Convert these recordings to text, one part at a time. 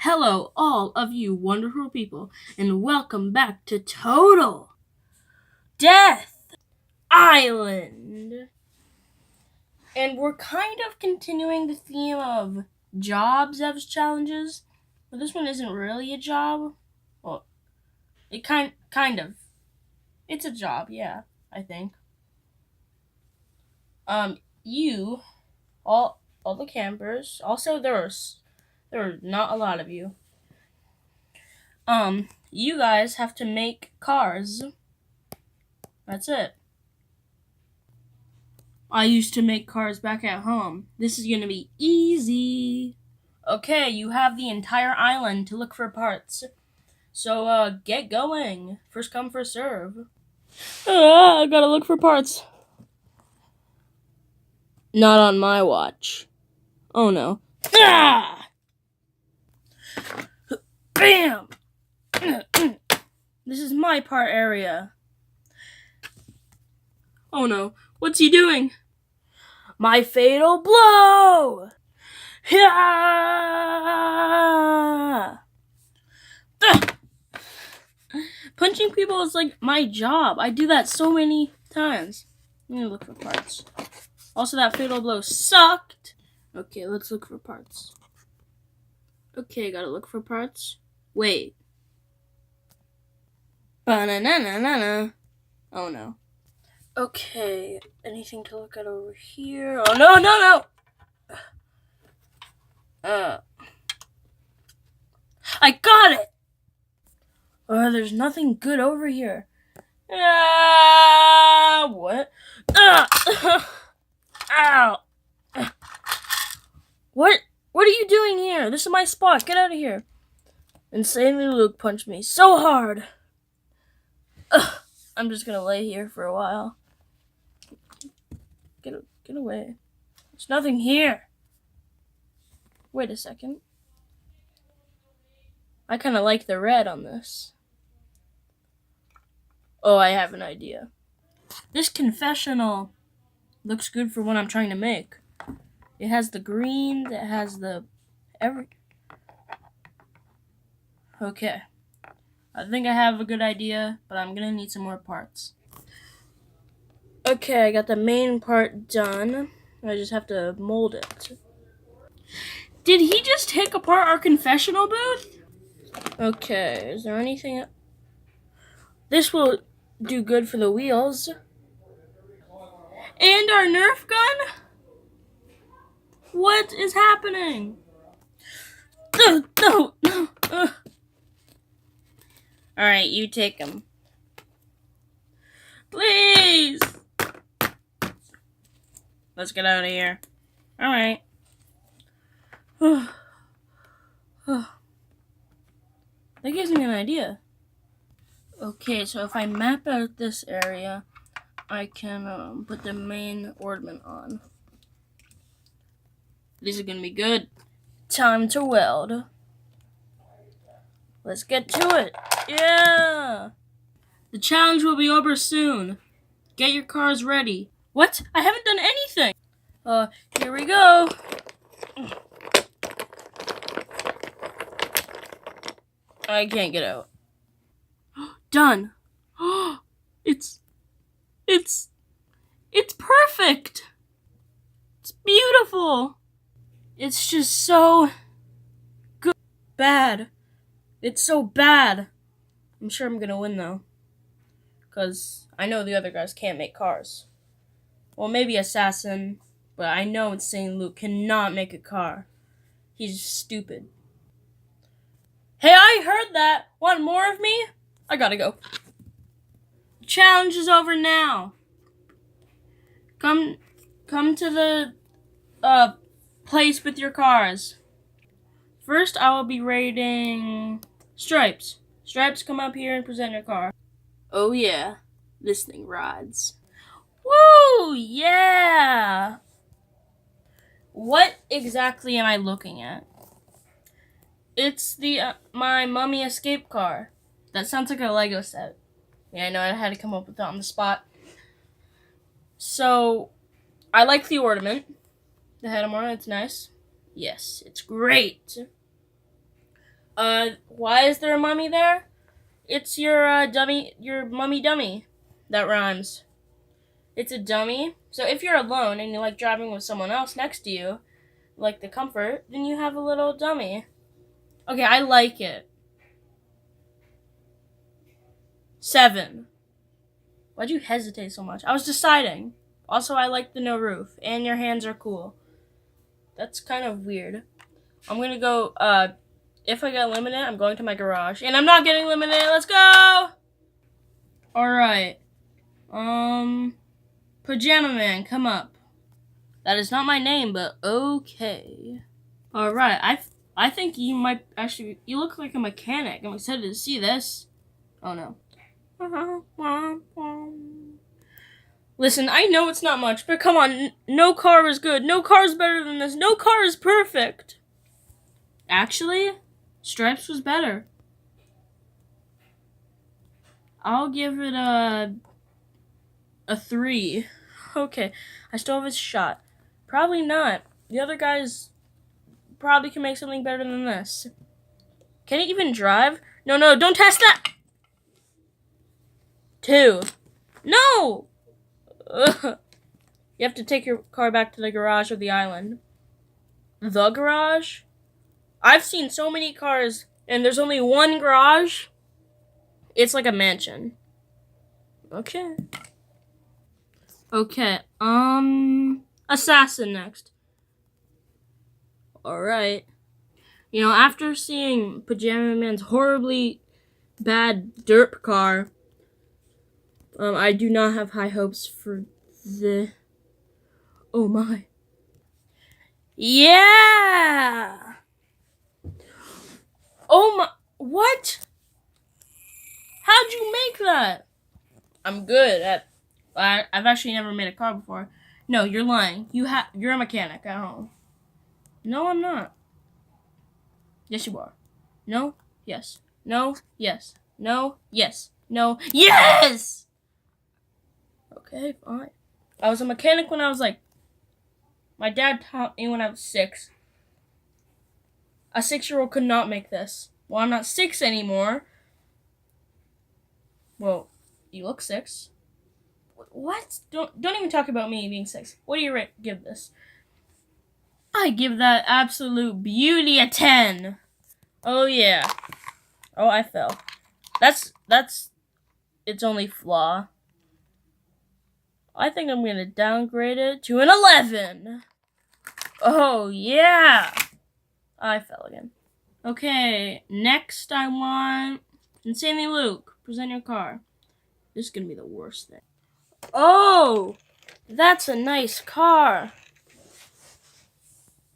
Hello, all of you wonderful people, and welcome back to Total Death Island. And we're kind of continuing the theme of jobs as challenges, but this one isn't really a job. Well, it kind of. It's a job, yeah, I think. You, all the campers. Also, there are not a lot of you. You guys have to make cars. That's it. I used to make cars back at home. This is gonna be easy. Okay, you have the entire island to look for parts. So, get going. First come, first serve. I gotta look for parts. Not on my watch. Oh no. Ah! Bam! This is my part area. Oh no. What's he doing? My fatal blow! Yeah! Punching people is like my job. I do that so many times. I'm gonna look for parts. Also, that fatal blow sucked. Okay, let's look for parts. Okay, gotta look for parts. Wait. Ba-na-na-na-na-na. Oh no. Okay, anything to look at over here? Oh no! I got it! Oh, there's nothing good over here. What? Ow! What are you doing here? This is my spot. Get out of here. Insanely Luke punched me so hard. I'm just gonna lay here for a while. Get away. There's nothing here. Wait a second. I kind of like the red on this. Oh, I have an idea. This confessional looks good for what I'm trying to make. It has the green, it has the Okay. I think I have a good idea, but I'm gonna need some more parts. Okay, I got the main part done. I just have to mold it. Did he just take apart our confessional booth? Okay, is there anything? This will do good for the wheels. And our Nerf gun? What is happening? No. Alright, you take them. Please! Let's get out of here. Alright. That gives me an idea. Okay, so if I map out this area, I can put the main ornament on. This is gonna be good. Time to weld. Let's get to it. Yeah! The challenge will be over soon. Get your cars ready. What? I haven't done anything. Here we go. I can't get out. Done. It's perfect. It's beautiful. It's just so good. Bad. It's so bad. I'm sure I'm gonna win though. Because I know the other guys can't make cars. Well, maybe Assassin, but I know Insane Luke cannot make a car. He's stupid. Hey, I heard that. Want more of me? I gotta go. The challenge is over now. Come to the place with your cars. First, I will be rating Stripes. Stripes, come up here and present your car. Oh yeah, this thing rides. Woo, yeah! What exactly am I looking at? It's the my mummy escape car. That sounds like a Lego set. Yeah, I know, I had to come up with that on the spot. So, I like the ornament. The head ornament, it's nice. Yes, it's great. Why is there a mummy there? It's your mummy dummy. That rhymes. It's a dummy. So if you're alone and you like driving with someone else next to you, like the comfort, then you have a little dummy. Okay, I like it. 7. Why'd you hesitate so much? I was deciding. Also, I like the no roof, and your hands are cool. That's kind of weird. I'm gonna go, if I get limited, I'm going to my garage. And I'm not getting limited, let's go! Alright. Pajama Man, come up. That is not my name, but okay. Alright, I think you might actually, you look like a mechanic. I'm excited to see this. Oh no. Listen, I know it's not much, but come on, no car is good. No car is better than this. No car is perfect. Actually, Stripes was better. I'll give it a 3. Okay, I still have a shot. Probably not. The other guys probably can make something better than this. Can it even drive? No, don't test that! 2. No! Ugh. You have to take your car back to the garage or the island. The garage? I've seen so many cars, and there's only one garage. It's like a mansion. Okay. Okay, Assassin next. Alright. You know, after seeing Pajama Man's horribly bad derp car, I do not have high hopes for the... Oh my. Yeah! Oh my... What? How'd you make that? I'm good at... I've actually never made a car before. No, you're lying. You're a mechanic at home. No, I'm not. Yes, you are. No, yes. No, yes. No, yes. No, yes! Okay, fine. I was a mechanic when I was like... My dad taught me when I was 6. A 6-year-old could not make this. Well, I'm not 6 anymore. Well, you look 6. What? Don't even talk about me being 6. What do you give this? I give that absolute beauty a 10. Oh yeah. Oh, I fell. That's its only flaw. I think I'm gonna downgrade it to an 11. Oh yeah. I fell again. Okay, next I want Insanely Luke. Present your car. This is gonna be the worst thing. Oh, that's a nice car.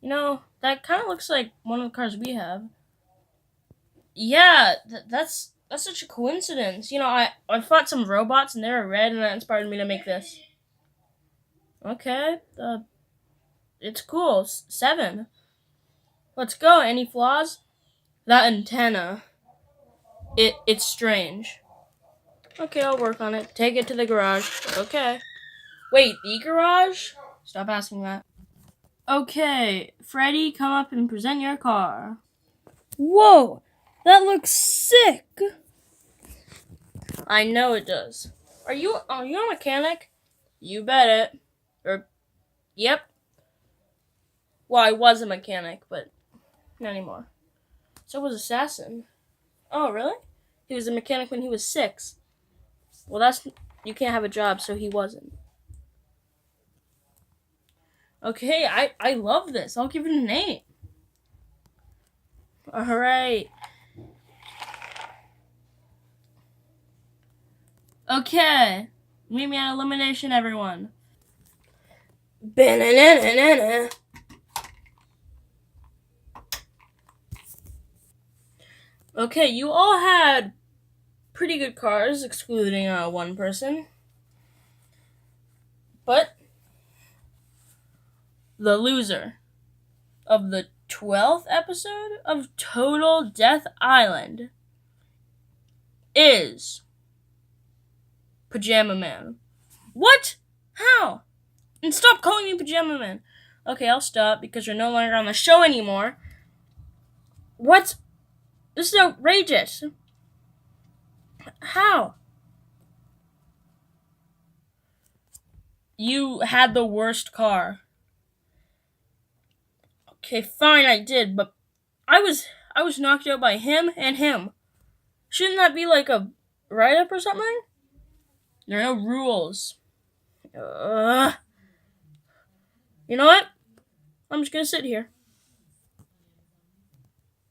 You know, that kind of looks like one of the cars we have. Yeah, that's such a coincidence. You know, I fought some robots and they were red, and that inspired me to make this. Okay, it's cool. 7. Let's go. Any flaws? That antenna. It's strange. Okay, I'll work on it. Take it to the garage. Okay. Wait, the garage? Stop asking that. Okay, Freddy, come up and present your car. Whoa, that looks sick. I know it does. Are you a mechanic? You bet it. Yep. Well, I was a mechanic, but not anymore. So was Assassin. Oh, really? He was a mechanic when he was 6. Well, you can't have a job, so he wasn't. Okay, I love this. I'll give it an 8. Alright. Okay. Meet me at elimination, everyone. Ba-na-na-na-na-na. Okay, you all had pretty good cars, excluding one person. But the loser of the 12th episode of Total Death Island is Pajama Man. What? How? And stop calling me Pajama Man. Okay, I'll stop because you're no longer on the show anymore. What? This is outrageous. How? You had the worst car. Okay, fine, I did, but I was knocked out by him and him. Shouldn't that be like a write-up or something? There are no rules. You know what? I'm just gonna sit here.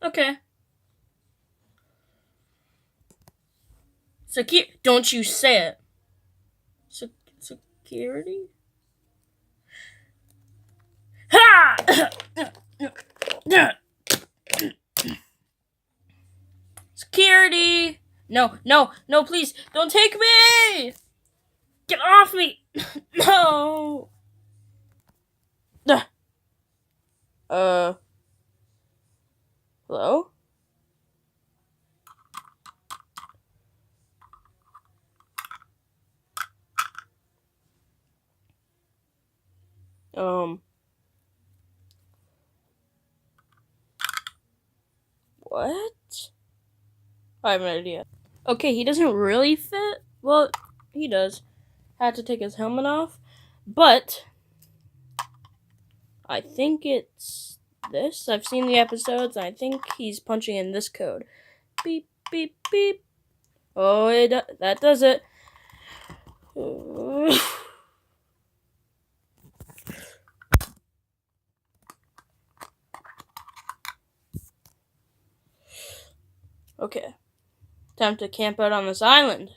Okay. Don't you say it. Security? Ha! Security! No, no, no, please, don't take me! Get off me! No! Hello? What? I have an idea. Okay, he doesn't really fit. Well, he does. Had to take his helmet off. But I think it's this. I've seen the episodes, and I think he's punching in this code. Beep, beep, beep. Oh, that does it. Okay. Time to camp out on this island.